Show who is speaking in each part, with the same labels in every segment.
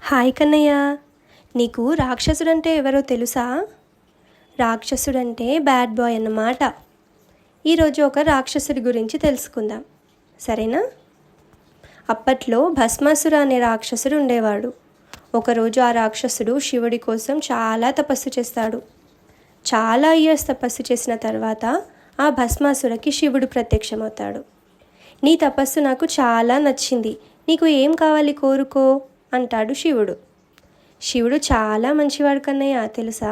Speaker 1: Hi Kannayya, నీకు రాక్షసుడంటే ఎవరో తెలుసా? రాక్షసుడంటే బ్యాడ్ బాయ్ అన్నమాట. ఈరోజు ఒక రాక్షసుడి గురించి తెలుసుకుందాం, సరేనా? అప్పట్లో భస్మాసుర అనే రాక్షసుడు ఉండేవాడు. ఒకరోజు ఆ రాక్షసుడు శివుడి కోసం చాలా తపస్సు చేస్తాడు. చాలా ఇయర్స్ తపస్సు చేసిన తర్వాత ఆ భస్మాసురకి శివుడు ప్రత్యక్షమవుతాడు. నీ తపస్సు నాకు చాలా నచ్చింది, నీకు ఏం కావాలి కోరుకో అంటాడు శివుడు. శివుడు చాలా మంచివాడు కన్నయ్య, తెలుసా?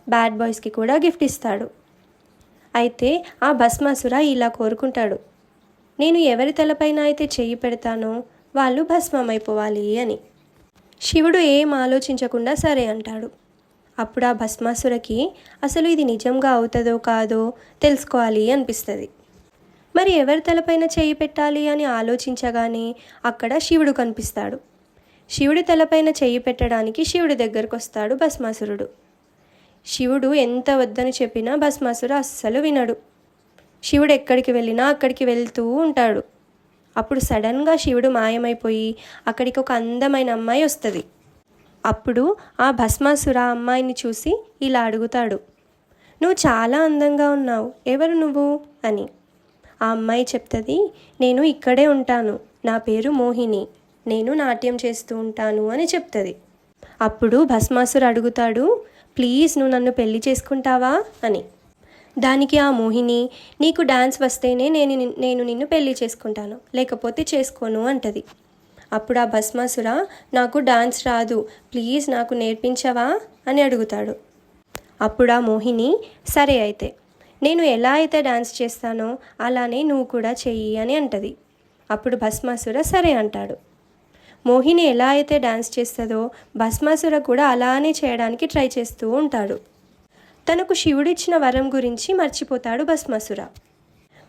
Speaker 1: బ్యాడ్ బాయ్స్కి కూడా గిఫ్ట్ ఇస్తాడు. అయితే ఆ భస్మాసుర ఇలా కోరుకుంటాడు, నేను ఎవరి తలపైన అయితే చెయ్యి పెడతానో వాళ్ళు భస్మమైపోవాలి అని. శివుడు ఏం ఆలోచించకుండా సరే అంటాడు. అప్పుడు ఆ భస్మాసురకి అసలు ఇది నిజంగా అవుతుందో కాదో తెలుసుకోవాలి అనిపిస్తుంది. మరి ఎవరి తలపైన చెయ్యి పెట్టాలి అని ఆలోచించగానే అక్కడ శివుడు కనిపిస్తాడు. శివుడి తలపైన చెయ్యి పెట్టడానికి శివుడి దగ్గరకు వస్తాడు భస్మాసురుడు. శివుడు ఎంత వద్దని చెప్పినా భస్మాసురు అస్సలు వినడు. శివుడు ఎక్కడికి వెళ్ళినా అక్కడికి వెళ్తూ ఉంటాడు. అప్పుడు సడన్గా శివుడు మాయమైపోయి అక్కడికి ఒక అందమైన అమ్మాయి వస్తుంది. అప్పుడు ఆ భస్మాసుర అమ్మాయిని చూసి ఇలా అడుగుతాడు, నువ్వు చాలా అందంగా ఉన్నావు, ఎవరు నువ్వు అని. ఆ అమ్మాయి చెప్తుంది, నేను ఇక్కడే ఉంటాను, నా పేరు మోహిని, నేను నాట్యం చేస్తూ ఉంటాను అని చెప్తుంది. అప్పుడు భస్మాసురు అడుగుతాడు, ప్లీజ్ నువ్వు నన్ను పెళ్లి చేసుకుంటావా అని. దానికి ఆ మోహిని, నీకు డాన్స్ వస్తేనే నేను నిన్ను పెళ్లి చేసుకుంటాను, లేకపోతే చేసుకోను అంటది. అప్పుడు ఆ భస్మాసుర, నాకు డాన్స్ రాదు, ప్లీజ్ నాకు నేర్పించవా అని అడుగుతాడు. అప్పుడు ఆ మోహిని, సరే అయితే నేను ఎలా అయితే డాన్స్ చేస్తానో అలానే నువ్వు కూడా చెయ్యి అని అంటది. అప్పుడు భస్మాసుర సరే అంటాడు. మోహిని ఎలా అయితే డాన్స్ చేస్తుందో భస్మాసుర కూడా అలానే చేయడానికి ట్రై చేస్తూ ఉంటాడు. తనకు శివుడిచ్చిన వరం గురించి మర్చిపోతాడు భస్మాసుర.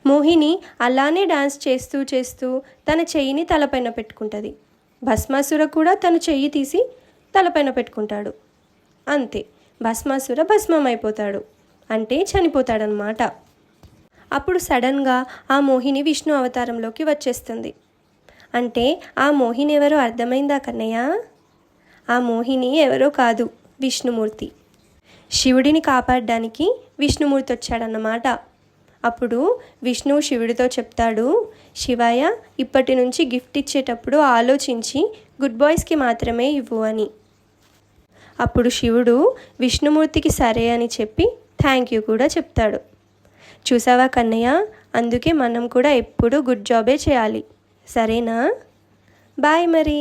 Speaker 1: మోహిని అలానే డాన్స్ చేస్తూ చేస్తూ తన చెయ్యిని తలపైన పెట్టుకుంటుంది. భస్మాసుర కూడా తన చెయ్యి తీసి తలపైన పెట్టుకుంటాడు. అంతే, భస్మాసుర భస్మమైపోతాడు, అంటే చనిపోతాడనమాట. అప్పుడు సడన్గా ఆ మోహిని విష్ణు అవతారంలోకి వచ్చేస్తుంది. అంటే ఆ మోహిని ఎవరో అర్థమైందా కన్నయ్య? ఆ మోహిని ఎవరో కాదు, విష్ణుమూర్తి. శివుడిని కాపాడడానికి విష్ణుమూర్తి వచ్చాడన్నమాట. అప్పుడు విష్ణువు శివుడితో చెప్తాడు, శివయ్య, ఇప్పటి నుంచి గిఫ్ట్ ఇచ్చేటప్పుడు ఆలోచించి గుడ్ బాయ్స్కి మాత్రమే ఇవ్వు అని. అప్పుడు శివుడు విష్ణుమూర్తికి సరే అని చెప్పి థ్యాంక్ యూ కూడా చెప్తాడు. చూసావా కన్నయ్య, అందుకే మనం కూడా ఎప్పుడూ గుడ్ జాబే చేయాలి, సరేనా? బాయ్ మరి.